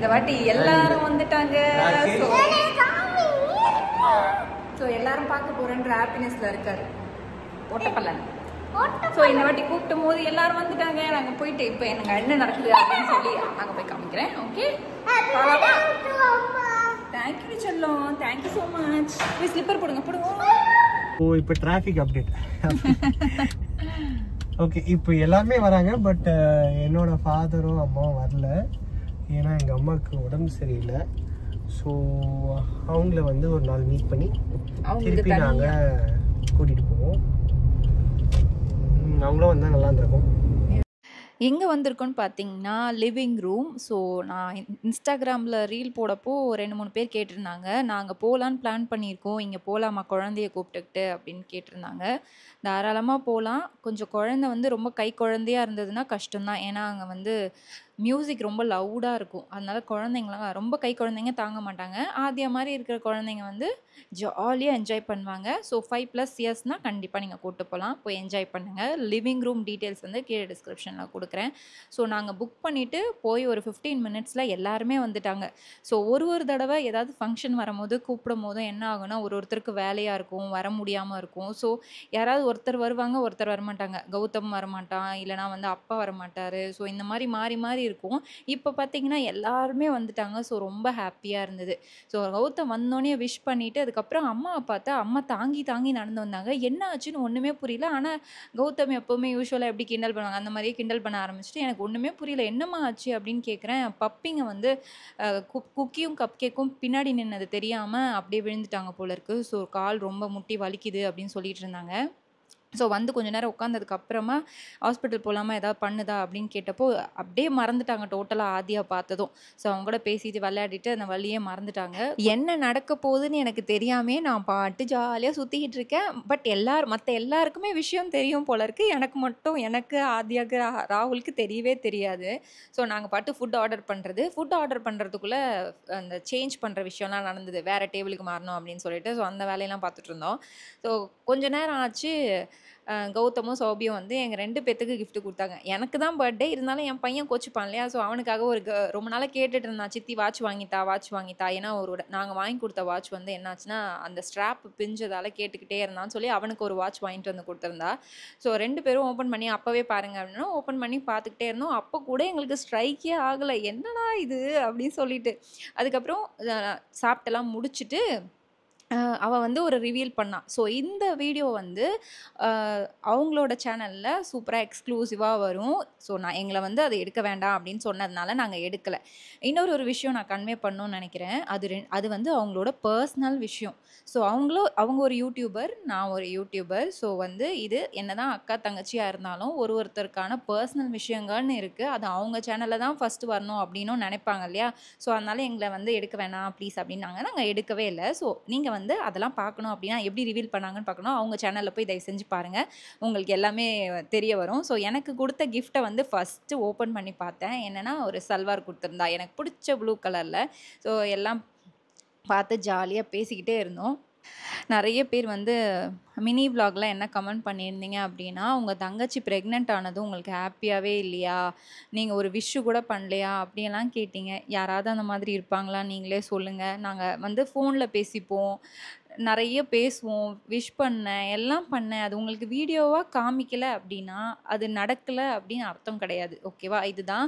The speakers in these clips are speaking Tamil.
இந்த வாட்டி எல்லாரும் வந்துட்டாங்க. ஸோ எல்லாரும் பார்க்க போறேன்ற ஹாப்பினஸ்ல இருக்காரு ஓட்டப்பல்லன். ஸோ இந்த வாட்டி கூப்பிட்டும் போது எல்லாரும் வந்துட்டாங்க. நாங்கள் போயிட்டு இப்போ எனக்கு என்ன நடக்குது அப்படின்னு சொல்லி நாங்கள் போய் காமிக்கிறேன். ஓகே, தேங்க்யூ செல்லம், தேங்க்யூ ஸோ மச். போய் ஸ்லிப்பர் போடுங்க போடுங்க. ஓ இப்போ டிராஃபிக் அப்டேட். ஓகே, இப்போ எல்லாருமே வராங்க. பட் என்னோட ஃபாதரும் அம்மாவும் வரல. ஏன்னா எங்கள் அம்மாவுக்கு உடம்பு சரியில்லை. ஸோ அவங்கள வந்து ஒரு நாள் மீட் பண்ணி திருப்பி நாங்கள் கூட்டிகிட்டு போவோம். அவங்களும் வந்தால் நல்லா இருந்திருக்கும். எங்கே வந்திருக்கோன்னு பார்த்தீங்கன்னா லிவிங் ரூம். ஸோ நான் இன்ஸ்டாகிராமில் ரீல் போடப்போ 2-3 பேர் கேட்டிருந்தாங்க, நாங்கள் போகலான்னு பிளான் பண்ணியிருக்கோம், இங்கே போகலாமா குழந்தைய கூப்பிட்டுக்கிட்டு அப்படின்னு கேட்டிருந்தாங்க. தாராளமாக போகலாம். கொஞ்சம் குழந்தை வந்து ரொம்ப கை குழந்தையாக இருந்ததுன்னா கஷ்டம்தான். ஏன்னா அங்கே வந்து மியூசிக் ரொம்ப லவுடாக இருக்கும். அதனால குழந்தைங்களாம் ரொம்ப கை குழந்தைங்க தாங்க மாட்டாங்க. ஆதியா மாதிரி இருக்கிற குழந்தைங்க வந்து ஜாலியாக என்ஜாய் பண்ணுவாங்க. ஸோ 5+ இயர்ஸ்னால் கண்டிப்பாக நீங்கள் கூப்பிட்டு போகலாம், போய் என்ஜாய் பண்ணுங்கள். லிவிங் ரூம் டீட்டெயில்ஸ் வந்து கீழே டிஸ்கிரிப்ஷனில் கொடுக்குறேன். ஸோ நாங்கள் புக் பண்ணிவிட்டு போய் ஒரு 15 மினிட்ஸில் எல்லாருமே வந்துட்டாங்க. ஸோ ஒரு தடவை ஏதாவது ஃபங்க்ஷன் வரும்போது கூப்பிடும் போதும் என்ன ஆகுனா ஒருத்தருக்கு வேலையாக இருக்கும், வர முடியாமல் இருக்கும். ஸோ யாராவது ஒருத்தர் வருவாங்க, ஒருத்தர் வரமாட்டாங்க. கௌதம் வரமாட்டான், இல்லைனா வந்து அப்பா வரமாட்டார். ஸோ இந்த மாதிரி மாறி மாறி இருக்கும். இப்போ பார்த்தீங்கன்னா எல்லாருமே வந்துட்டாங்க. ஸோ ரொம்ப ஹாப்பியாக இருந்தது. ஸோ கௌதம் வந்தோடனே விஷ் பண்ணிவிட்டு அதுக்கப்புறம் அம்மாவை பார்த்தா அம்மா தாங்கி தாங்கி நடந்து வந்தாங்க. என்ன ஆச்சுன்னு ஒன்றுமே புரியல. ஆனால் கௌதம் எப்போவுமே யூஸ்வலாக எப்படி கிண்டல் பண்ணுவாங்க அந்த மாதிரியே கிண்டல் பண்ண ஆரம்பிச்சுட்டு எனக்கு ஒன்றுமே புரியல, என்னம்மா ஆச்சு அப்படின்னு கேட்குறேன். பப்பிங்க வந்து குக்கியும் கப் கேக்கும் பின்னாடி நின்னது தெரியாமல் அப்படியே விழுந்துட்டாங்க போல இருக்கு. ஸோ கால் ரொம்ப முட்டி வலிக்குது அப்படின்னு சொல்லிட்டு இருந்தாங்க. ஸோ வந்து கொஞ்ச நேரம் உட்காந்ததுக்கப்புறமா ஹாஸ்பிட்டல் போகலாமா ஏதாவது பண்ணுதா அப்படின்னு கேட்டப்போ அப்படியே மறந்துட்டாங்க டோட்டலாக ஆதியா பார்த்ததும். ஸோ அவங்க கூட பேசிட்டு விளையாடிட்டு அந்த வழியே மறந்துட்டாங்க. என்ன நடக்க போகுதுன்னு எனக்கு தெரியாமே நான் பாட்டு ஜாலியாக சுற்றிக்கிட்டு இருக்கேன். பட் மற்ற எல்லாருக்குமே விஷயம் தெரியும் போல இருக்குது. எனக்கு ஆதியாவுக்கு ராகுலுக்கு தெரியவே தெரியாது. ஸோ நாங்கள் பாட்டு ஃபுட் ஆர்டர் பண்ணுறதுக்குள்ளே அந்த சேஞ்ச் பண்ணுற விஷயம்லாம் நடந்தது. வேறு டேபிளுக்கு மாறணும் அப்படின்னு சொல்லிட்டு. ஸோ அந்த வேலையெல்லாம் பார்த்துட்டு இருந்தோம். ஸோ கொஞ்ச நேரம் ஆச்சு. கௌதமும் சௌபியும் வந்து எங்கள் 2 பேத்துக்கு கிஃப்ட் கொடுத்தாங்க. எனக்கு தான் பர்த்டே, இருந்தாலும் என் பையன் கோச்சிப்பான் இல்லையா. ஸோ அவனுக்காக ரொம்ப நாளாக கேட்டுட்டு இருந்தான், சித்தி வாட்ச் வாங்கித்தா. ஏன்னா நாங்கள் வாங்கி கொடுத்த வாட்ச் வந்து என்னாச்சுன்னா அந்த ஸ்ட்ராப் பிஞ்சதால் கேட்டுக்கிட்டே இருந்தான்னு சொல்லி அவனுக்கு ஒரு வாட்ச் வாங்கிட்டு வந்து கொடுத்துருந்தா. ஸோ 2 பேரும் ஓப்பன் பண்ணி அப்போவே பாருங்க அப்படின்னா ஓப்பன் பண்ணி பார்த்துக்கிட்டே இருந்தோம். அப்போ கூட எங்களுக்கு ஸ்ட்ரைக்கே ஆகலை, என்னடா இது அப்படின்னு சொல்லிட்டு. அதுக்கப்புறம் சாப்பிட்டெல்லாம் முடிச்சுட்டு அவள் வந்து ஒரு ரிவீல் பண்ணான். ஸோ இந்த வீடியோ வந்து அவங்களோட சேனலில் சூப்பராக எக்ஸ்க்ளூசிவாக வரும். ஸோ எங்களை வந்து அதை எடுக்க வேண்டாம் அப்படின்னு சொன்னதுனால நாங்கள் எடுக்கலை. இன்னொரு விஷயம் நான் கன்வே பண்ணணும்னு நினைக்கிறேன். அது வந்து அவங்களோட பர்சனல் விஷயம். ஸோ அவங்க ஒரு யூடியூபர், நான் ஒரு யூடியூபர். ஸோ வந்து இது என்னதான் அக்கா தங்கச்சியாக இருந்தாலும் ஒருத்தருக்கான பர்சனல் விஷயங்கள்னு இருக்குது. அது அவங்க சேனலில் தான் ஃபஸ்ட்டு வரணும் அப்படின்னும் நினைப்பாங்க இல்லையா. ஸோ அதனால் எங்களை வந்து எடுக்க வேணாம் ப்ளீஸ் அப்படின்னாங்க. நாங்கள் எடுக்கவே இல்லை. ஸோ நீங்கள் வந்து அதெல்லாம் பார்க்கணும் அப்படின்னா எப்படி ரிவீல் பண்ணாங்கன்னு பார்க்கணும், அவங்க சேனலில் போய் தயவு செஞ்சு பாருங்கள், உங்களுக்கு எல்லாமே தெரிய வரும். ஸோ எனக்கு கொடுத்த கிஃப்ட்டை வந்து ஃபஸ்ட்டு ஓப்பன் பண்ணி பார்த்தேன். என்னென்னா ஒரு சல்வார் கொடுத்துருந்தா எனக்கு பிடிச்ச ப்ளூ கலரில். ஸோ எல்லாம் பார்த்து ஜாலியாக பேசிக்கிட்டே இருந்தோம். நிறைய பேர் வந்து மினி விலாகில் என்ன கமெண்ட் பண்ணியிருந்தீங்க அப்படின்னா, உங்கள் தங்கச்சி ப்ரெக்னென்ட் ஆனதும் உங்களுக்கு ஹாப்பியாகவே இல்லையா, நீங்கள் ஒரு விஷ் கூட பண்ணலையா அப்படியெல்லாம் கேட்டிங்க. யாராவது அந்த மாதிரி இருப்பாங்களா, நீங்களே சொல்லுங்கள். நாங்கள் வந்து ஃபோனில் பேசிப்போம், நிறைய பேசுவோம், விஷ் பண்ணேன், எல்லாம் பண்ணேன். அது உங்களுக்கு வீடியோவாக காமிக்கலை அப்படின்னா அது நடக்கலை அப்படின்னு அர்த்தம் கிடையாது. ஓகேவா, இதுதான்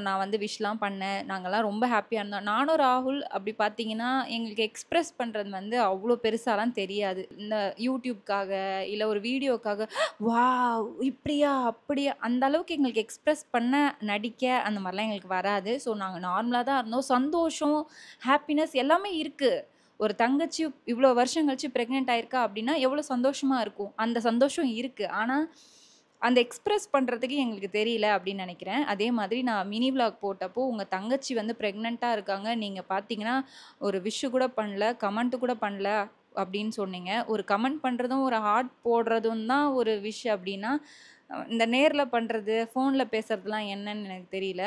நான் வந்து விஷலாம் பண்ணேன். நாங்கள்லாம் ரொம்ப ஹாப்பியாக இருந்தோம். நானும் ராகுல் அப்படி பார்த்தீங்கன்னா எங்களுக்கு எக்ஸ்ப்ரெஸ் பண்ணுறது வந்து அவ்வளோ பெருசாலாம் தெரியாது. இந்த யூடியூப்காக இல்லை ஒரு வீடியோக்காக வாவ் இப்படியா அப்படியா அந்த அளவுக்கு எங்களுக்கு எக்ஸ்ப்ரெஸ் பண்ண நடிக்க அந்த மாதிரிலாம் எங்களுக்கு வராது. ஸோ நாங்கள் நார்மலாக தான் இருந்தோம். சந்தோஷம், ஹாப்பினஸ் எல்லாமே இருக்குது. ஒரு தங்கச்சி இவ்வளோ வருஷம் கழிச்சு ப்ரெக்னென்ட் ஆயிருக்கா அப்படின்னா எவ்வளோ சந்தோஷமாக இருக்கும். அந்த சந்தோஷம் இருக்குது. ஆனால் அந்த எக்ஸ்ப்ரெஸ் பண்ணுறதுக்கு எங்களுக்கு தெரியல அப்படின்னு நினைக்கிறேன். அதே மாதிரி நான் மினி விலாக் போட்டப்போ உங்கள் தங்கச்சி வந்து ப்ரெக்னெண்ட்டாக இருக்காங்க, நீங்கள் பார்த்தீங்கன்னா ஒரு விஷ் கூட பண்ணல, கமெண்ட்டு கூட பண்ணல அப்படின்னு சொன்னீங்க. ஒரு கமெண்ட் பண்ணுறதும் ஒரு ஹார்ட் போடுறதும் தான் ஒரு விஷ் அப்படின்னா இந்த நேரில் பண்ணுறது ஃபோனில் பேசுகிறதுலாம் என்னன்னு எனக்கு தெரியல.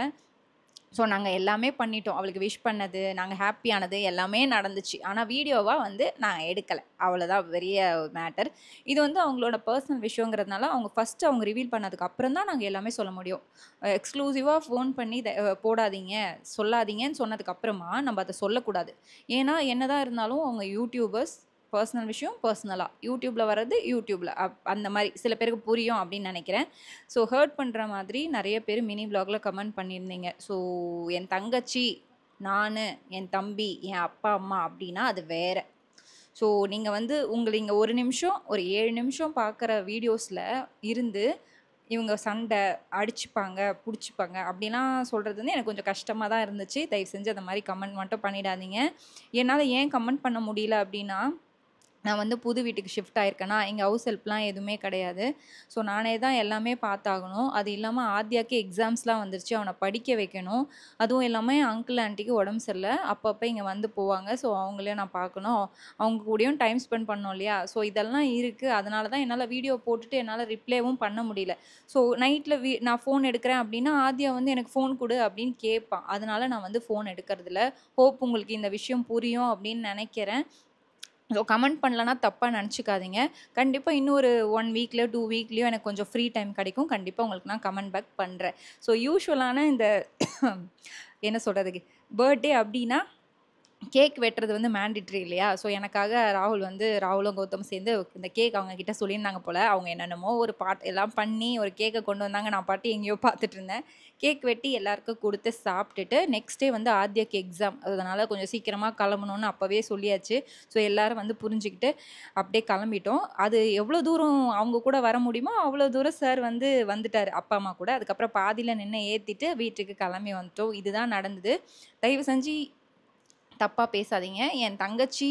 ஸோ நாங்கள் எல்லாமே பண்ணிட்டோம். அவளுக்கு விஷ் பண்ணது, நாங்கள் ஹாப்பியானது எல்லாமே நடந்துச்சு. ஆனால் வீடியோவாக வந்து நான் எடுக்கலை. அவ்வளோதான் பெரிய மேட்டர். இது வந்து அவங்களோட பர்சனல் விஷயங்கிறதுனால அவங்க ஃபஸ்ட்டு அவங்க ரிவீல் பண்ணதுக்கு அப்புறம் தான் நாங்கள் எல்லாமே சொல்ல முடியும். எக்ஸ்க்ளூசிவாக ஃபோன் பண்ணி போடாதீங்க, சொல்லாதீங்கன்னு சொன்னதுக்கு அப்புறமா நம்ம அதை சொல்லக்கூடாது. ஏன்னா என்னதான் இருந்தாலும் அவங்க யூடியூபர்ஸ், பர்சனல் விஷயம் பர்சனலாக, யூடியூப்பில் வர்றது யூடியூப்பில் அந்த மாதிரி சில பேருக்கு புரியும் அப்படின்னு நினைக்கிறேன். ஸோ ஹர்ட் பண்ணுற மாதிரி நிறைய பேர் மினி விலாகில் கமெண்ட் பண்ணியிருந்தீங்க. ஸோ என் தங்கச்சி, நான், என் தம்பி, என் அப்பா அம்மா அப்படின்னா அது வேறு. ஸோ நீங்கள் வந்து இங்கே ஒரு நிமிஷம் ஒரு 7 நிமிஷம் பார்க்குற வீடியோஸில் இருந்து இவங்க சண்டை அடிச்சுப்பாங்க, பிடிச்சிப்பாங்க அப்படிலாம் சொல்கிறது வந்து எனக்கு கொஞ்சம் கஷ்டமாக தான் இருந்துச்சு. தயவு செஞ்சு அந்த மாதிரி கமெண்ட் மட்டும் பண்ணிடாதீங்க. என்னால் ஏன் கமெண்ட் பண்ண முடியல அப்படின்னா, நான் வந்து புது வீட்டுக்கு ஷிஃப்ட் ஆயிருக்கேனா, இங்கே ஹவுஸ் ஹெல்ப்லாம் எதுவுமே கிடையாது. ஸோ நானே தான் எல்லாமே பார்த்தாகணும். அது இல்லாமல் ஆத்யாக்கு எக்ஸாம்ஸ்லாம் வந்துருச்சு, அவனை படிக்க வைக்கணும். அதுவும் இல்லாமல் என் அங்கிள் ஆண்டிக்கு உடம்பு சரியில்லை, அப்பப்போ இங்கே வந்து போவாங்க. ஸோ அவங்களையும் நான் பார்க்கணும், அவங்க கூடயும் டைம் ஸ்பெண்ட் பண்ணணும் இல்லையா? ஸோ இதெல்லாம் இருக்குது. அதனால தான் என்னால் வீடியோ போட்டுட்டு என்னால் ரிப்ளேவும் பண்ண முடியல. ஸோ நைட்டில் நான் ஃபோன் எடுக்கிறேன் அப்படின்னா ஆத்யா வந்து எனக்கு ஃபோன் கொடு அப்படின்னு கேட்பான். அதனால நான் வந்து ஃபோன் எடுக்கிறதில்ல. ஹோப் உங்களுக்கு இந்த விஷயம் புரியும் அப்படின்னு நினைக்கிறேன். ஸோ கமெண்ட் பண்ணலன்னா தப்பாக நினச்சிக்காதீங்க. கண்டிப்பாக இன்னும் ஒரு 1 வீக்லையோ 2 வீக்லேயோ எனக்கு கொஞ்சம் ஃப்ரீ டைம் கிடைக்கும். கண்டிப்பாக உங்களுக்கு நான் கமெண்ட் பேக் பண்ணுறேன். ஸோ யூஷுவலான இந்த என்ன சொல்கிறதுக்கு, பர்த்டே அப்படின்னா கேக் வெட்டுறது வந்து மேண்டிட்ரி இல்லையா? ஸோ எனக்காக ராகுலும் கௌதமும் சேர்ந்து இந்த கேக் அவங்க கிட்ட சொல்லியிருந்தாங்க போல். அவங்க என்னென்னமோ ஒரு எல்லாம் பண்ணி ஒரு கேக்கை கொண்டு வந்தாங்க. நான் பாட்டு எங்கேயோ பார்த்துட்டு இருந்தேன். கேக் வெட்டி எல்லாருக்கும் கொடுத்து சாப்பிட்டுட்டு நெக்ஸ்ட் டே வந்து ஆத்யாக்கு எக்ஸாம், அதனால் கொஞ்சம் சீக்கிரமாக கிளம்பணுன்னு அப்போவே சொல்லியாச்சு. ஸோ எல்லோரும் வந்து புரிஞ்சுக்கிட்டு அப்படியே கிளம்பிட்டோம். அது எவ்வளோ தூரம் அவங்க கூட வர முடியுமோ அவ்வளோ தூரம் சார் வந்து வந்துட்டார் அப்பா அம்மா கூட. அதுக்கப்புறம் பாதியில் நின்று ஏற்றிட்டு வீட்டுக்கு கிளம்பி வந்துட்டோம். இதுதான் நடந்தது. தயவு செஞ்சு தப்பாக பேசாதீங்க. என் தங்கச்சி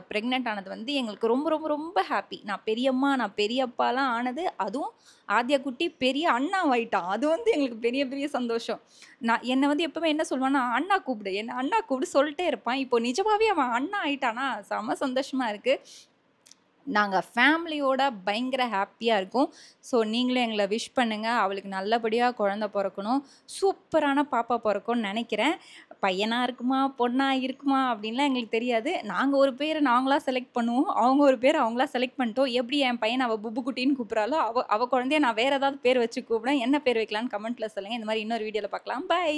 ப்ரெக்னென்ட் ஆனது வந்து எங்களுக்கு ரொம்ப ரொம்ப ரொம்ப ஹாப்பி. நான் பெரியம்மா, நான் பெரியப்பாலாம் ஆனது, அதுவும் ஆத்யா குட்டி பெரிய அண்ணாவாயிட்டான். அது வந்து எங்களுக்கு பெரிய பெரிய சந்தோஷம். என்னை வந்து எப்பவுமே என்ன சொல்லுவான்னா, அண்ணா கூப்பிடு, என்ன அண்ணா கூப்பிடு சொல்லிட்டே இருப்பான். இப்போ நிஜமாவே அவன் அண்ணா ஆயிட்டானா, செம சந்தோஷமாக இருக்குது. நாங்கள் ஃபேமிலியோட பயங்கர ஹாப்பியாக இருக்கோம். ஸோ நீங்களும் எங்களை விஷ் பண்ணுங்கள். அவளுக்கு நல்லபடியாக குழந்த பிறக்கணும், சூப்பரான பாப்பா பிறக்கும்னு நினைக்கிறேன். பையனாக இருக்குமா பொண்ணாக இருக்குமா அப்படின்லாம் எங்களுக்கு தெரியாது. நாங்கள் ஒரு பேரை நாங்களாக செலக்ட் பண்ணுவோம், அவங்க ஒரு பேரை அவங்களா செலக்ட் பண்ணிட்டோம். எப்படி என் பையனை அவள் புப்பு குட்டின்னு கூப்பிட்றாலோ அவள் குழந்தைய நான் வேறு ஏதாவது பேர் வச்சு கூப்பிடுவேன். என்ன பேர் வைக்கலான்னு கமெண்ட்டில் சொல்லுங்கள். இந்த மாதிரி இன்னொரு வீடியோவில் பார்க்கலாம். பை.